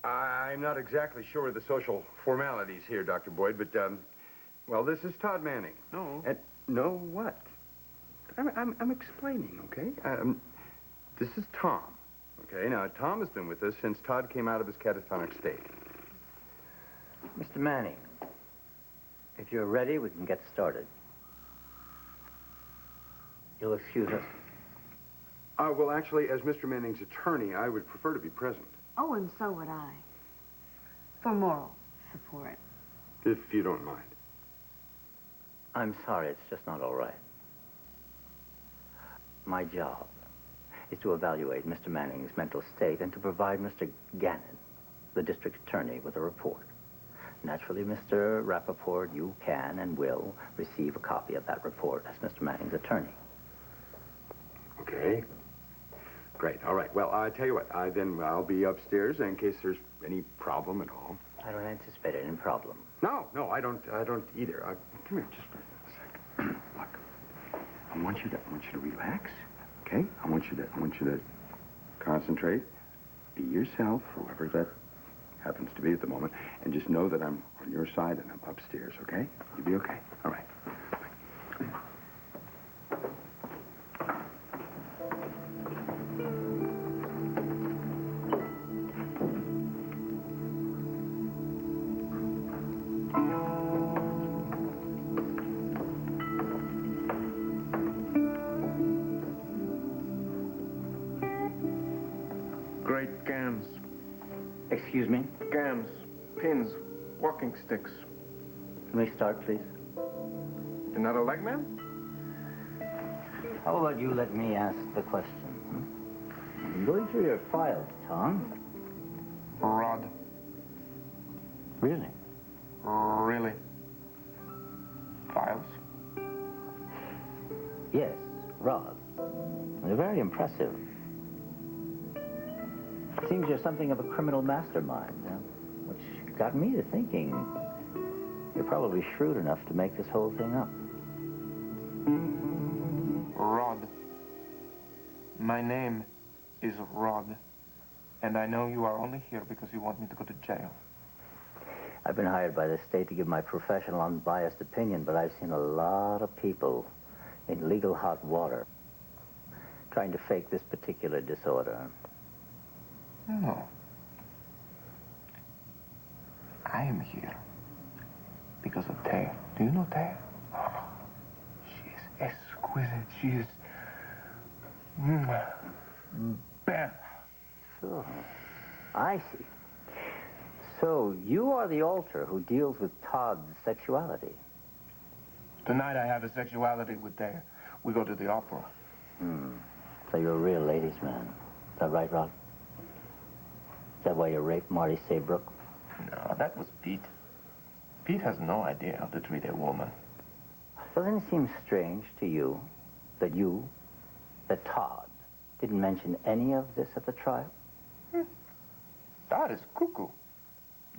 I'm not exactly sure of the social formalities here, Dr. Boyd, but, well, this is Todd Manning. No. And, no, what? I'm explaining, okay? This is Tom, okay? Now, Tom has been with us since Todd came out of his catatonic state. Mr. Manning, if you're ready, we can get started. You'll excuse us. Well, actually, as Mr. Manning's attorney, I would prefer to be present. Oh, and so would I. For moral support. If you don't mind. I'm sorry, it's just not all right. My job is to evaluate Mr. Manning's mental state and to provide Mr. Gannon, the district attorney, with a report. Naturally, Mr. Rappaport, you can and will receive a copy of that report as Mr. Manning's attorney. Okay. Great. All right. Well, I tell you what. I'll be upstairs in case there's any problem at all. I don't anticipate any problem. No, I don't either. Come here just for a second. Look. I want you to relax. Okay? I want you to concentrate. Be yourself, whoever that happens to be at the moment, and just know that I'm on your side and I'm upstairs, okay? You'll be okay. All right. Great gams. Excuse me? Gams, pins, walking sticks. Can we start, please? You're not a leg man? How about you let me ask the question? I'm going through your files, Tom. Rod. Really? Really? Files? Yes, Rod. They're very impressive. Seems you're something of a criminal mastermind, which got me to thinking you're probably shrewd enough to make this whole thing up. Rod. My name is Rod. And I know you are only here because you want me to go to jail. I've been hired by the state to give my professional, unbiased opinion, but I've seen a lot of people in legal hot water trying to fake this particular disorder. No. I am here because of Taya. Do you know Taya? Oh, she is exquisite. She is... bam. So, I see. So, you are the alter who deals with Todd's sexuality. Tonight I have a sexuality with Taya. We go to the opera. So you're a real ladies' man. Is that right, Rod? Is that why you raped Marty Saybrook? No, that was Pete. Pete has no idea how to treat a woman. So then it seems strange to you that Todd didn't mention any of this at the trial? Todd is cuckoo.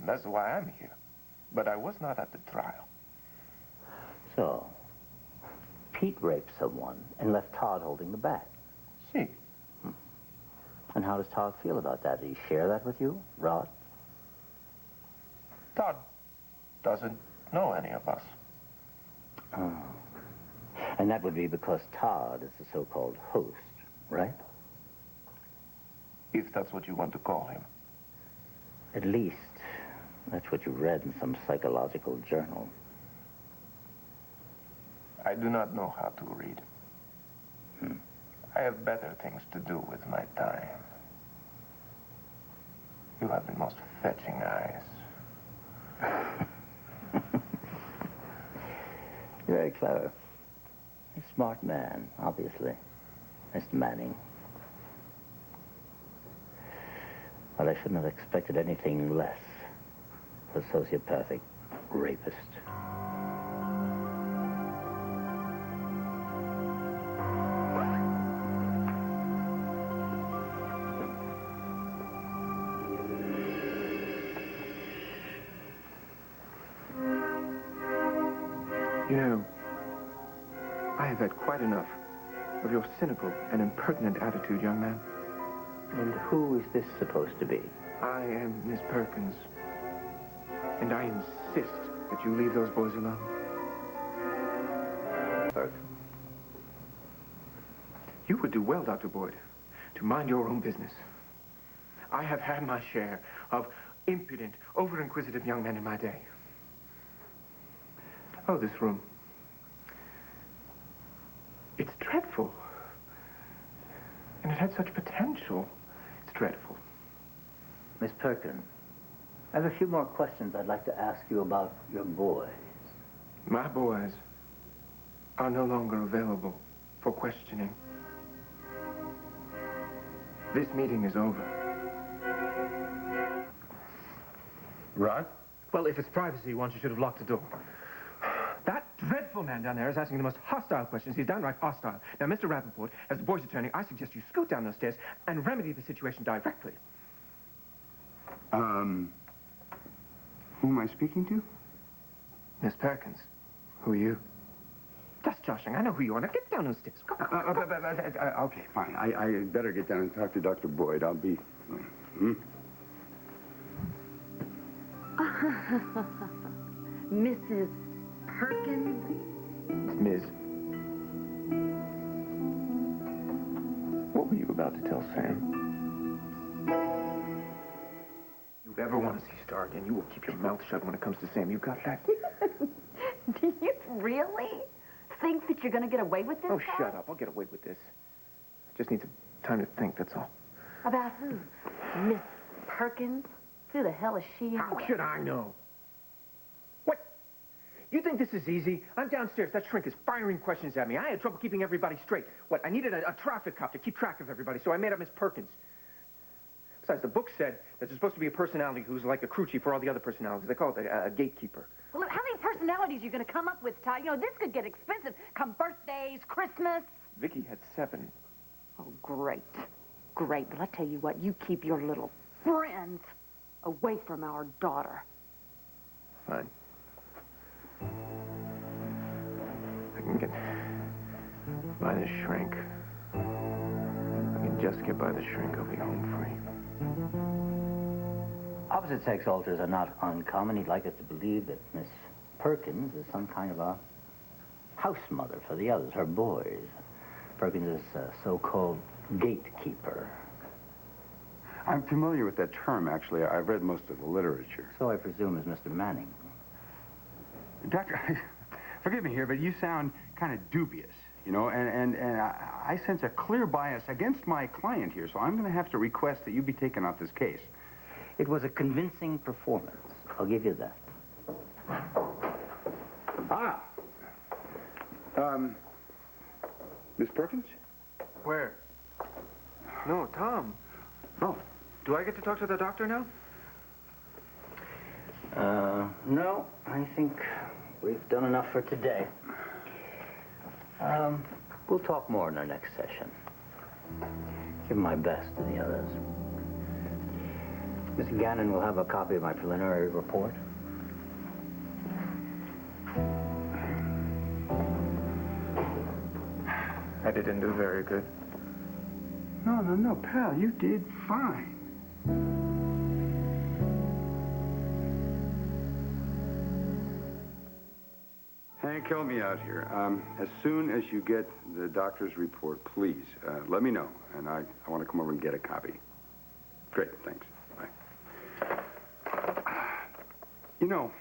That's why I'm here. But I was not at the trial. So, Pete raped someone and left Todd holding the bag. See. And how does Todd feel about that? Did he share that with you, Rod? Todd doesn't know any of us. Oh. And that would be because Todd is the so-called host, right? If that's what you want to call him. At least, that's what you read in some psychological journal. I do not know how to read. I have better things to do with my time. You have the most fetching eyes. You're very clever. A smart man, obviously, Mr. Manning. But I shouldn't have expected anything less. A sociopathic rapist. You know, I have had quite enough of your cynical and impertinent attitude, young man. And who is this supposed to be? I am Miss Perkins. And I insist that you leave those boys alone. Perkins. You would do well, Dr. Boyd, to mind your own business. I have had my share of impudent, over-inquisitive young men in my day. Oh, this room. It's dreadful. And it had such potential. It's dreadful. Miss Perkins, I have a few more questions I'd like to ask you about your boys. My boys are no longer available for questioning. This meeting is over. Rod? Well, if it's privacy you want, you should have locked the door. That dreadful man down there is asking the most hostile questions. He's downright hostile. Now, Mr. Rappaport, as the boy's attorney, I suggest you scoot down those stairs and remedy the situation directly. Who am I speaking to? Miss Perkins, who are you? Just joshing. I know who you are. Now, get down those stairs. Go. Okay, fine. I better get down and talk to Dr. Boyd. I'll be... Mrs. Perkins? Ms. What were you about to tell Sam? If you ever want to see Star again, you will keep your mouth shut when it comes to Sam. You got that? Do you really think that you're going to get away with this? Oh, Todd? shut up. I'll get away with this. Just need some time to think, that's all. About who? Miss Perkins? Who the hell is she? How anyway? should I know? What? You think this is easy? I'm downstairs. That shrink is firing questions at me. I had trouble keeping everybody straight. What? I needed a traffic cop to keep track of everybody, so I made up Miss Perkins. Besides, the book said that there's supposed to be a personality who's like a crew chief for all the other personalities. They call it a gatekeeper. Well, look, how many personalities are you going to come up with, Todd? You know, this could get expensive. Come birthdays, Christmas. Vicky had 7. Oh, great. Great. But I tell you what, you keep your little friends away from our daughter. Fine. I can get by the shrink. If I can just get by the shrink, I'll be home free. Opposite sex alters are not uncommon. He'd like us to believe that Miss Perkins is some kind of a house mother for the others, her boys. Perkins is a so-called gatekeeper. I'm familiar with that term, actually. I've read most of the literature. So I presume is Mr. Manning. Doctor, forgive me here, but you sound kind of dubious, you know, and I sense a clear bias against my client here, so I'm going to have to request that you be taken off this case. It was a convincing performance. I'll give you that. Miss Perkins? Where? No, Tom. Oh. Do I get to talk to the doctor now? No, I think we've done enough for today. We'll talk more in our next session. Give my best to the others. Miss Gannon will have a copy of my preliminary report. I didn't do very good. No, pal, you did fine. Hank, help me out here. As soon as you get the doctor's report, please, let me know, and I want to come over and get a copy. Great, thanks. Bye. You know,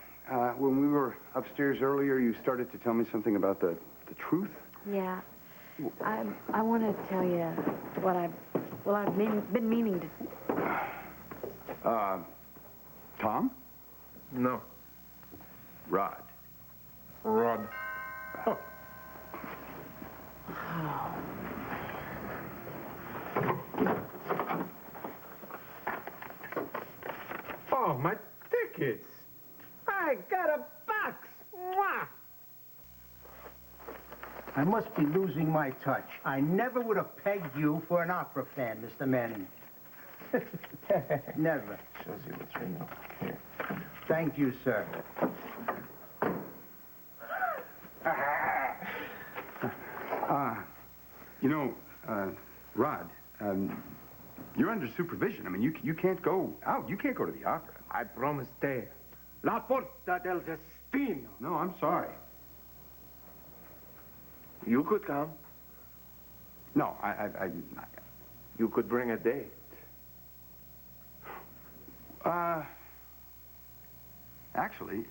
when we were upstairs earlier, you started to tell me something about the truth. Yeah. I want to tell you what I've been meaning to... Tom? No. Rod. Rod. Oh. Oh, my tickets. I got a box. Mwah. I must be losing my touch. I never would have pegged you for an opera fan, Mr. Manning. Never. Shows you what's real. Here. Thank you, sir. You know, Rod, You're under supervision. I mean, you can't go out. You can't go to the opera. I promised te. La porta del destino. No, I'm sorry. You could come. No, You could bring a date. Actually,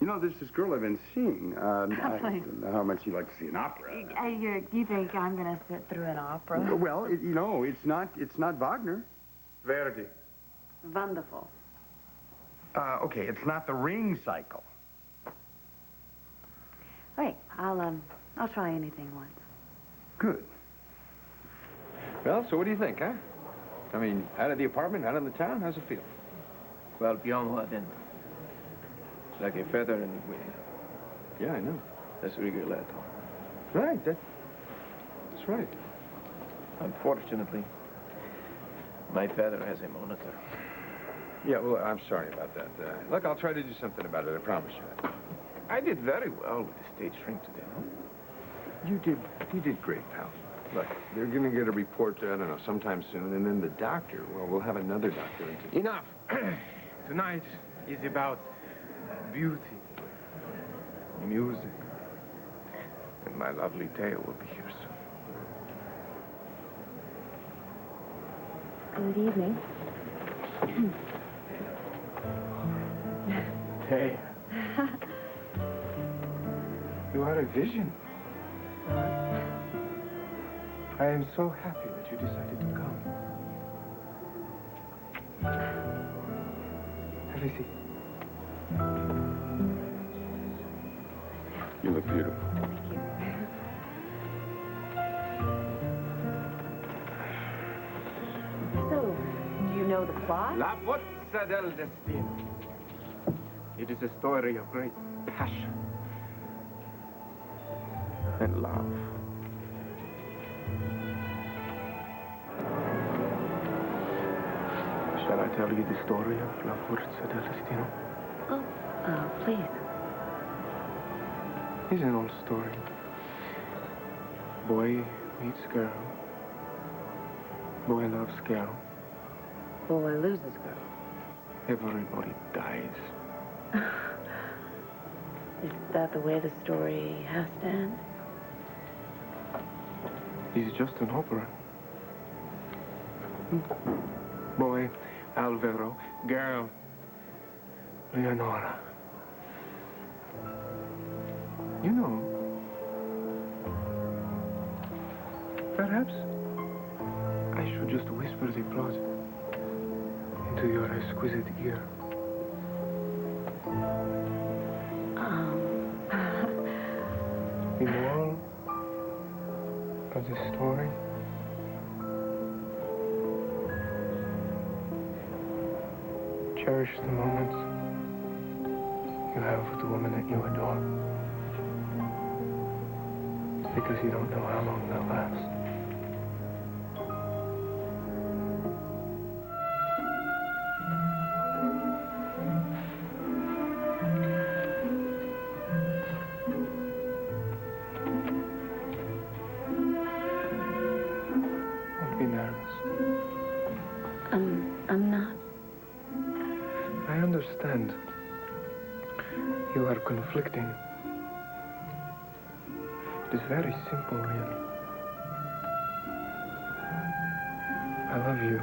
you know, there's this girl I've been seeing. I Please. don't know how much you like to see an opera. You think I'm going to sit through an opera? Well, you know, it's not Wagner. Verdi. Wonderful. Okay, it's not the Ring Cycle. Wait, I'll try anything once. Good. Well, so what do you think, huh? I mean, out of the apartment, out of the town, how's it feel? Well, beyond what then? It's like a feather in the wind. Yeah, I know. That's Rigoletto. Right, that's right. Unfortunately, my feather has a moniker. Yeah, well, I'm sorry about that. Look, I'll try to do something about it, I promise you that. I did very well with the stage shrink today, huh? You did great, pal. Look, they're going to get a report, I don't know, sometime soon, and then the doctor, well, we'll have another doctor in today. Enough. Tonight is about beauty, music, and my lovely Teo will be here soon. Good evening. Hey. You are a vision. I am so happy that you decided to come. Have a seat. You look beautiful. So, do you know the plot? La Pozza del Destino. It is a story of great passion and love. Shall I tell you the story of La Pozza del Destino? Oh, please. It's an old story. Boy meets girl. Boy loves girl. Boy loses girl. Everybody dies. Is that the way the story has to end? It's just an opera. Boy, Alvaro. Girl, Leonora. You know, perhaps I should just whisper the plot into your exquisite ear. The moral of the story? Cherish the moments you have with the woman that you adore. Because you don't know how long they'll last. Don't be nervous. I'm not. I understand. You are conflicting. It is very simple, really. I love you.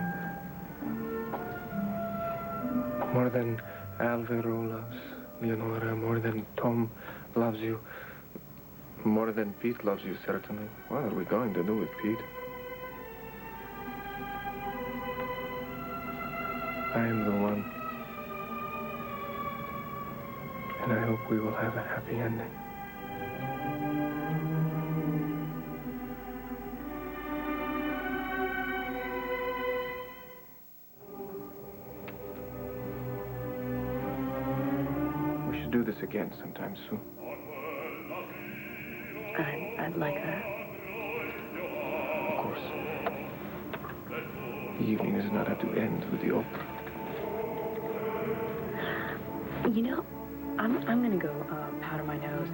More than Alvaro loves Leonora, more than Tom loves you, more than Pete loves you, certainly. What are we going to do with Pete? I am the one. And I hope we will have a happy ending. We should do this again sometime soon. I'd like that. Of course. The evening does not have to end with the opera. You know, I'm gonna go powder my nose.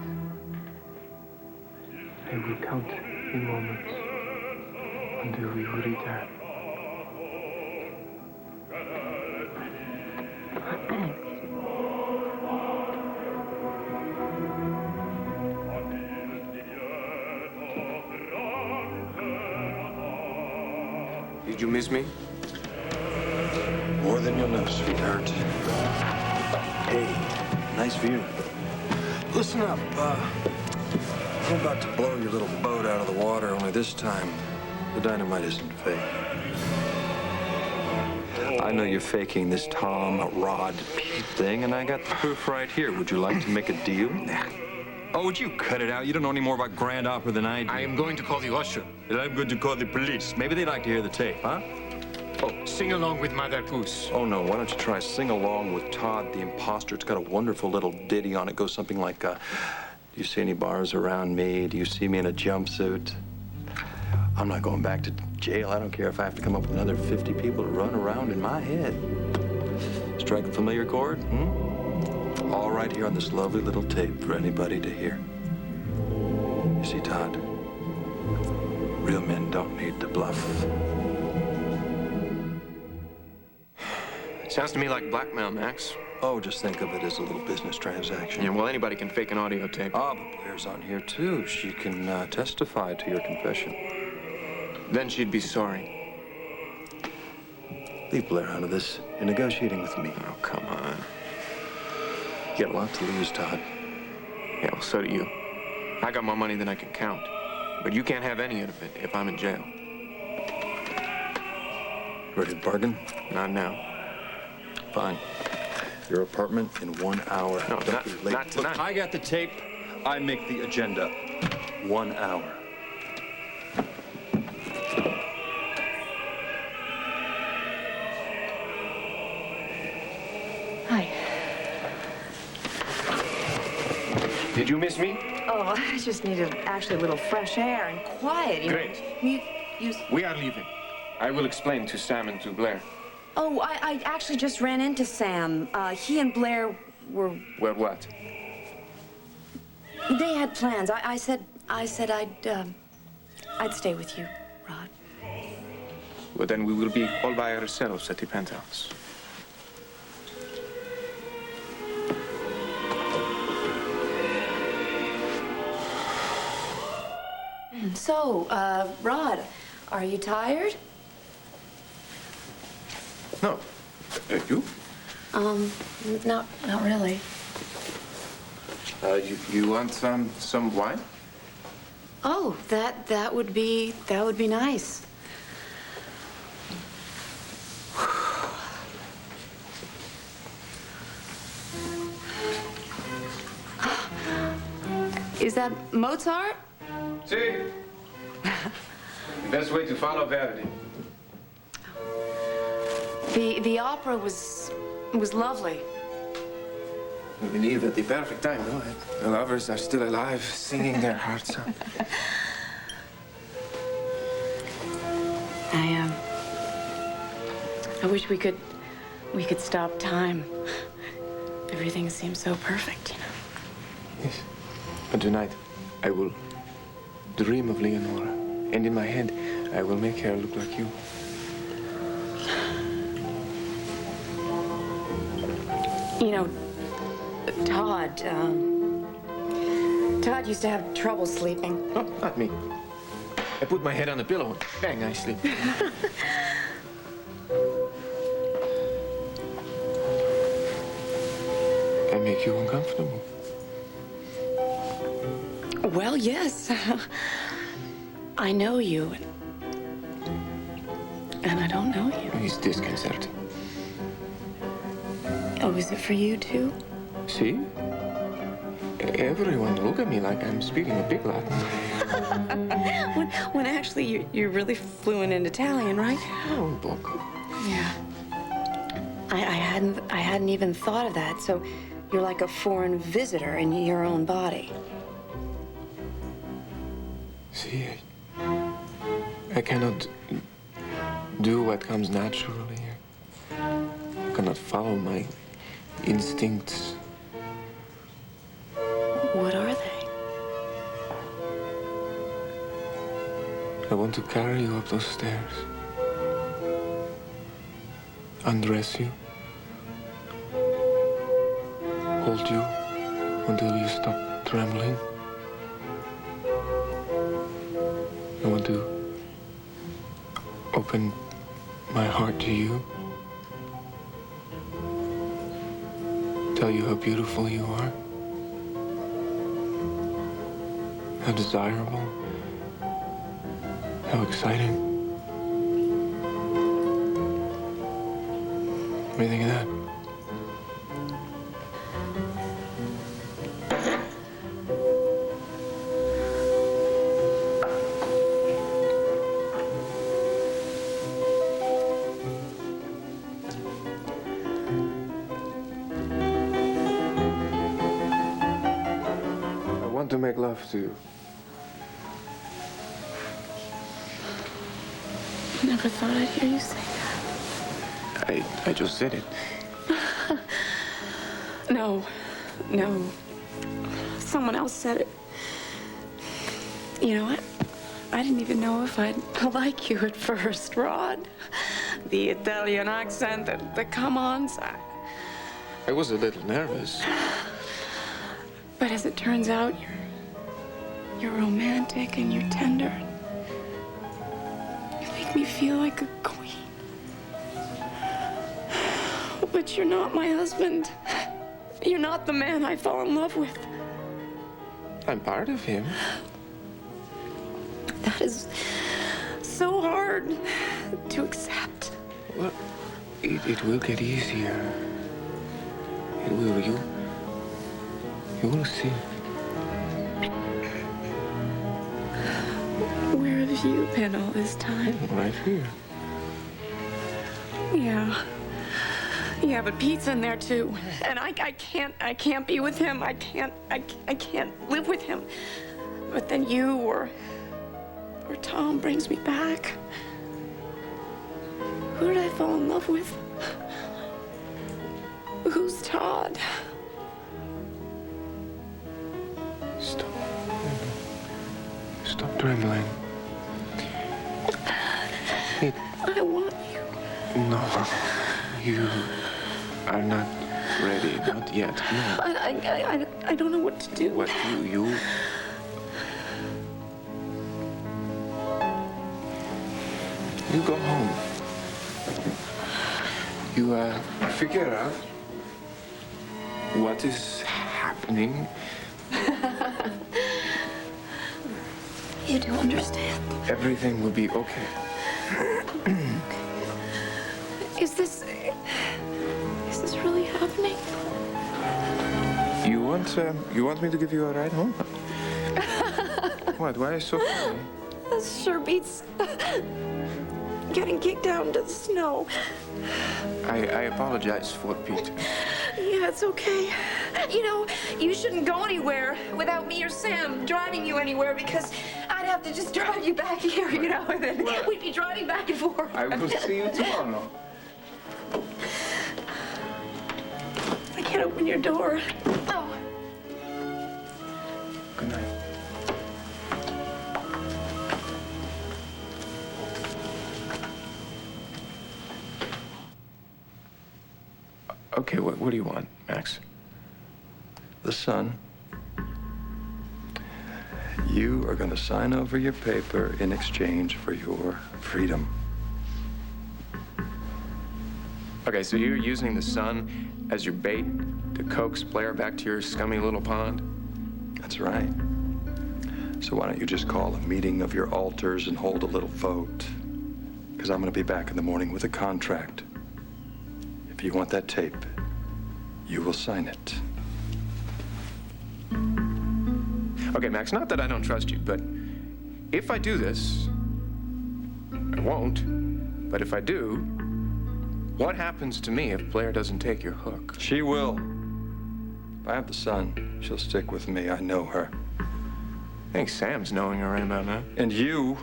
I will count the moments until we return. Did you miss me? More than you'll know, sweetheart. Hey, nice view. Listen up, I'm about to blow your little boat out of the water, only this time, the dynamite isn't fake. I know you're faking this Tom, Rod, Pete thing, and I got the proof right here. Would you like to make a deal? Oh, would you cut it out? You don't know any more about grand opera than I do. I am going to call the usher. And I'm going to call the police. Maybe they'd like to hear the tape, huh? Oh, sing along with Mother Goose. Oh, no, why don't you try Sing Along with Todd the Imposter? It's got a wonderful little ditty on it. It goes something like, do you see any bars around me? Do you see me in a jumpsuit? I'm not going back to jail. I don't care if I have to come up with another 50 people to run around in my head. Strike a familiar chord, All right here on this lovely little tape for anybody to hear. You see, Todd, real men don't need to bluff. Sounds to me like blackmail, Max. Oh, just think of it as a little business transaction. Yeah, well, anybody can fake an audio tape. Ah, but Blair's on here, too. She can testify to your confession. Then she'd be sorry. Leave Blair out of this. You're negotiating with me. Oh, come on. You got a lot to lose, Todd. Yeah, well, so do you. I got more money than I can count. But you can't have any of it if I'm in jail. Ready to bargain? Not now. Fine. Your apartment in 1 hour. No, Don't not be late. tonight. Look, I got the tape. I make the agenda. 1 hour. Hi. Did you miss me? Oh, I just needed actually a little fresh air and quiet. Great. You... We are leaving. I will explain to Sam and to Blair. Oh, I actually just ran into Sam. He and Blair were... Well, what? They had plans. I said I'd stay with you, Rod. Well, then we will be all by ourselves at the penthouse. So, Rod, are you tired? No. You? Not really. You want some wine? Oh, that would be nice. Is that Mozart? See? The best way to follow Verdi. The opera was lovely. We leave at the perfect time, no? The lovers are still alive, singing their hearts out. I wish we could stop time. Everything seems so perfect, you know. Yes. But tonight, I will dream of Leonora. And in my head, I will make her look like you. You know, Todd used to have trouble sleeping. No, not me. I put my head on the pillow and bang, I sleep. I make you uncomfortable. Well, yes. I know you. And I don't know you. It's disconcerting. Oh, is it for you, too? See? Everyone look at me like I'm speaking a big Latin. when actually you're really fluent in Italian, right? Oh, book. Yeah. I hadn't even thought of that. So you're like a foreign visitor in your own body. See, I cannot do what comes naturally. I cannot follow my instincts. What are they? I want to carry you up those stairs. Undress you. Hold you until you stop trembling. I want to open my heart to you. Tell you how beautiful you are. How desirable. How exciting. What do you think of that? I want to make love to you. Never thought I'd hear you say I just said it. that. No. Someone else said it. You know what? I didn't even know if I'd like you at first, Rod. The Italian accent, the come-ons. I was a little nervous. But as it turns out, you're romantic and you're tender. You make me feel like a queen. But you're not my husband. You're not the man I fell in love with. I'm part of him. That is so hard to accept. Well, it will get easier. It will. You will see. Where have you been all this time? Right here. Yeah, but Pete's in there too. And I can't be with him. I can't live with him. But then you or Tom brings me back. Who did I fall in love with? Who's Todd? Stop trembling. I want you. No, you are not ready. Not yet. No. I don't know what to do. What you go home. You figure out what is happening. You do understand. Everything will be okay. Is this really happening? You want me to give you a ride home? What? Why so funny? This sure beats getting kicked out into the snow. I apologize for Pete. Yeah, it's okay. You know, you shouldn't go anywhere without me or Sam driving you anywhere because I'd have to just drive you back here, you know, and then we'd be driving back and forth. I will see you tomorrow. I can't open your door. Oh. Good night. Okay, what do you want, Max? The son. You are going to sign over your paper in exchange for your freedom. Okay, so you're using the sun as your bait to coax Blair back to your scummy little pond? That's right. So why don't you just call a meeting of your alters and hold a little vote? Because I'm going to be back in the morning with a contract. If you want that tape, you will sign it. Okay, Max, not that I don't trust you, but if I do this, I won't, but if I do, what happens to me if Blair doesn't take your hook? She will. If I have the son, she'll stick with me. I know her. I think Sam's knowing her right about now. And you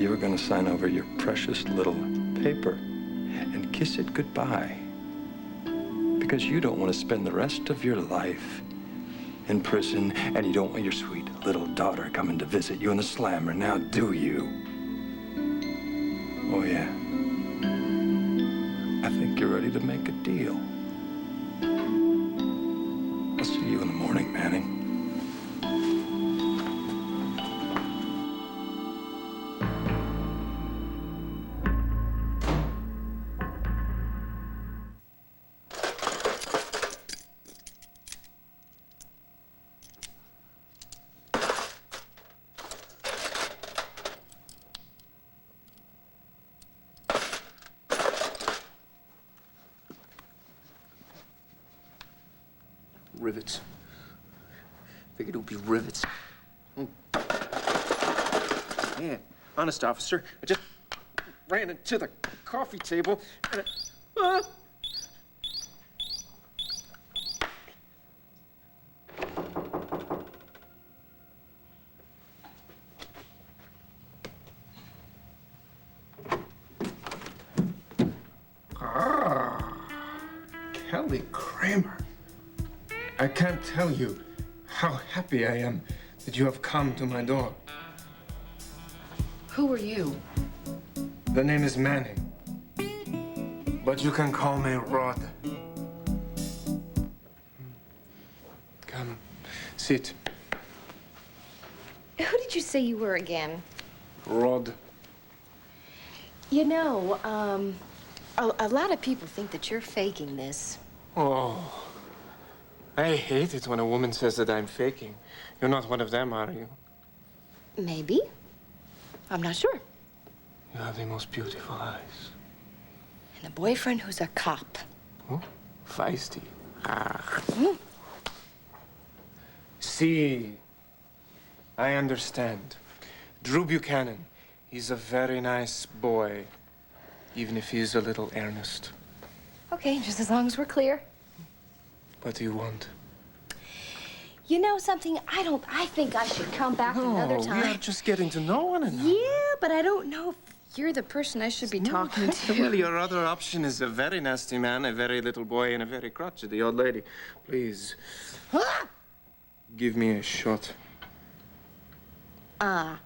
are going to sign over your precious little paper and kiss it goodbye. Because you don't want to spend the rest of your life in prison, and you don't want your sweet little daughter coming to visit you in the slammer, now do you? Oh, yeah. I think you're ready to make a deal. I'll see you in the morning, Manning. rivets. Figured it would be rivets. Yeah, honest, officer. I just ran into the coffee table and Kelly Kramer. I can't tell you how happy I am that you have come to my door. Who are you? The name is Manning, but you can call me Rod. Come, sit. Who did you say you were again? Rod. You know, a lot of people think that you're faking this. Oh, I hate it when a woman says that I'm faking. You're not one of them, are you? Maybe. I'm not sure. You have the most beautiful eyes. And a boyfriend who's a cop. Oh, feisty. See, I understand. Drew Buchanan, he's a very nice boy, even if he's a little earnest. Okay, just as long as we're clear. What do you want? You know something? I think I should come back another time. We are just getting to know one another. Yeah, but I don't know if you're the person I should be talking to. Well, your other option is a very nasty man, a very little boy, and a very crotchety old lady. Please. Give me a shot. Well,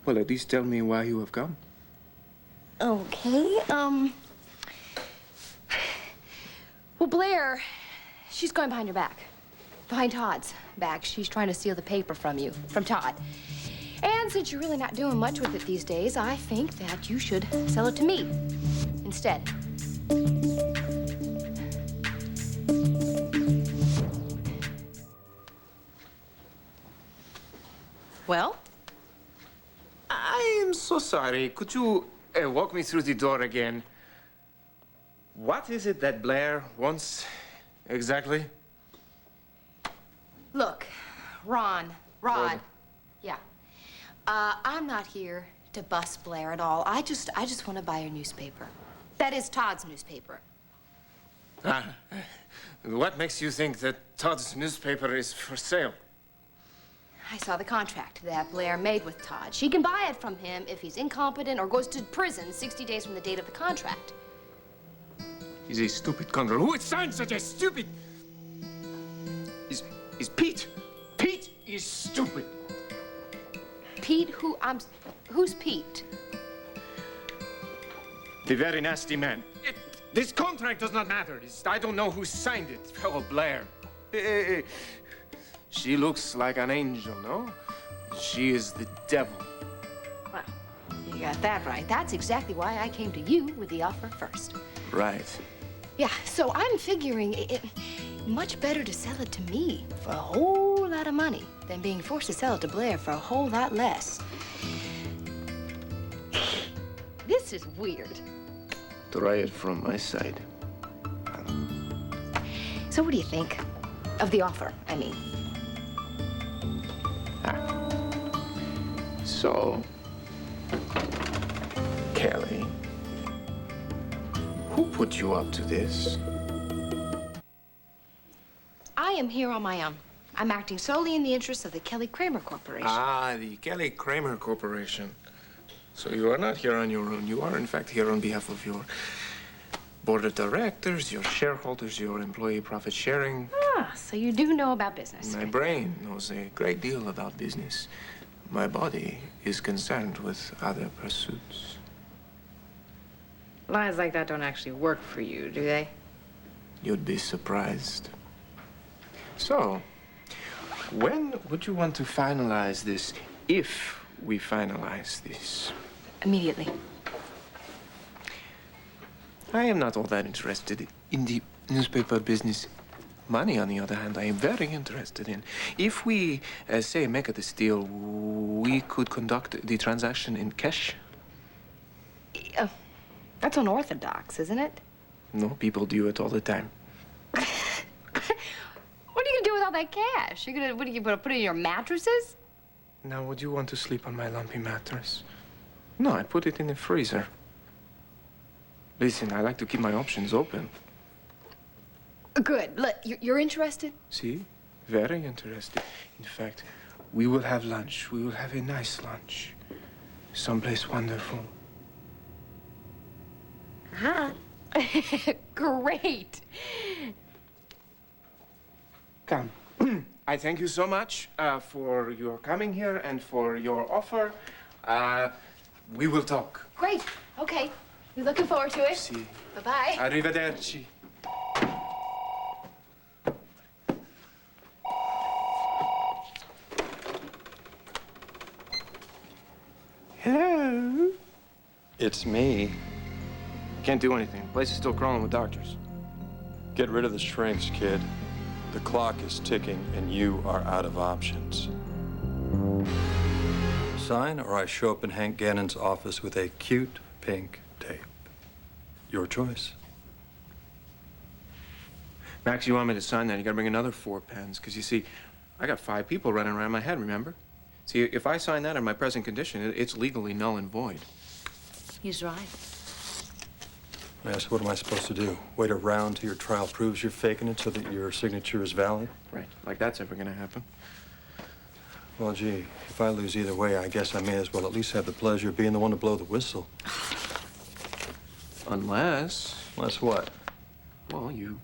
at least tell me why you have come. Okay, well, Blair, she's going behind your back. Behind Todd's back. She's trying to steal the paper from you, from Todd. And since you're really not doing much with it these days, I think that you should sell it to me instead. Well? I am so sorry. Could you walk me through the door again? What is it that Blair wants exactly? Look, Rod. Yeah. I'm not here to bust Blair at all. I just want to buy your newspaper. That is Todd's newspaper. What makes you think that Todd's newspaper is for sale? I saw the contract that Blair made with Todd. She can buy it from him if he's incompetent or goes to prison 60 days from the date of the contract. He's a stupid conjurer. Who would sign such a stupid... Is Pete. Pete is stupid. Pete? Who's Pete? The very nasty man. This contract does not matter. I don't know who signed it. Oh, Blair. She looks like an angel, no? She is the devil. Well, you got that right. That's exactly why I came to you with the offer first. Right. Yeah, so I'm figuring it much better to sell it to me for a whole lot of money than being forced to sell it to Blair for a whole lot less. This is weird. Try it from my side. So what do you think of the offer, I mean? So, Kelly, who put you up to this? I am here on my own. I'm acting solely in the interests of the Kelly Kramer Corporation. Ah, the Kelly Kramer Corporation. So you are not here on your own. You are, in fact, here on behalf of your board of directors, your shareholders, your employee profit sharing. Ah, so you do know about business. My brain knows a great deal about business. My body is concerned with other pursuits. Lies like that don't actually work for you, do they? You'd be surprised. So, when would you want to finalize this, if we finalize this? Immediately. I am not all that interested in the newspaper business. Money, on the other hand, I am very interested in. If we, say, make this deal, we could conduct the transaction in cash. That's unorthodox, isn't it? No, people do it all the time. What are you gonna do all that cash? You're gonna, what are you gonna put it in your mattresses? Now, would you want to sleep on my lumpy mattress? No, I put it in the freezer. Listen, I like to keep my options open. Good. Look, you're interested? See? Very interested. In fact, we will have lunch. We will have a nice lunch. Someplace wonderful. Huh? Great. Come. I thank you so much for your coming here and for your offer. We will talk. Great. Okay. We're looking forward to it. See. Bye-bye. Arrivederci. Hello. It's me. Can't do anything. The place is still crawling with doctors. Get rid of the shrinks, kid. The clock is ticking, and you are out of options. Sign, or I show up in Hank Gannon's office with a cute pink tape. Your choice. Max, you want me to sign that? You gotta bring another 4 pens, because you see, I got 5 people running around my head, remember? See, if I sign that in my present condition, it's legally null and void. He's right. Yes, what am I supposed to do? Wait around till your trial proves you're faking it so that your signature is valid? Right, like that's ever gonna happen. Well, gee, if I lose either way, I guess I may as well at least have the pleasure of being the one to blow the whistle. Unless... Unless what? Well, you...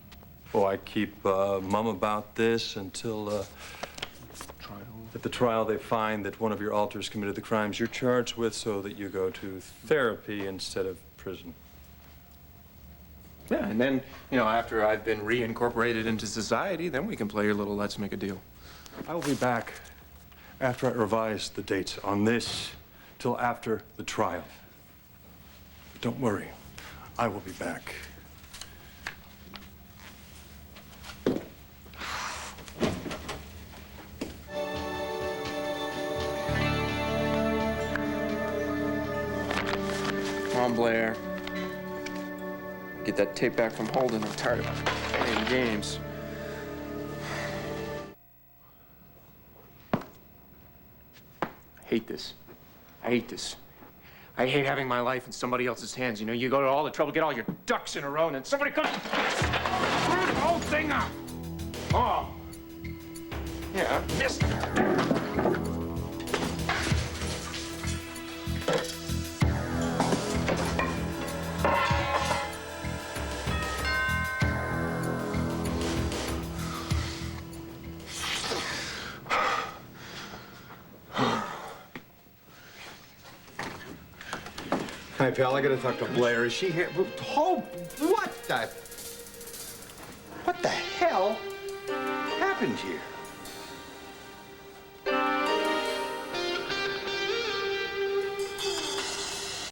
Oh, I keep mum about this until, Trial? at the trial they find that one of your alters committed the crimes you're charged with so that you go to therapy instead of prison. Yeah, and then, you know, after I've been reincorporated into society, then we can play your little let's make a deal. I will be back after I revise the dates on this till after the trial. But don't worry, I will be back. Come on, Blair. Get that tape back from Holden. I'm tired of playing games. I hate this. I hate this. I hate having my life in somebody else's hands. You know, you go to all the trouble, get all your ducks in a row, and then somebody comes and screws the whole thing up. Oh. Yeah, I missed it. Hi, pal, I gotta talk to Blair. Is she here? Oh, what the hell happened here?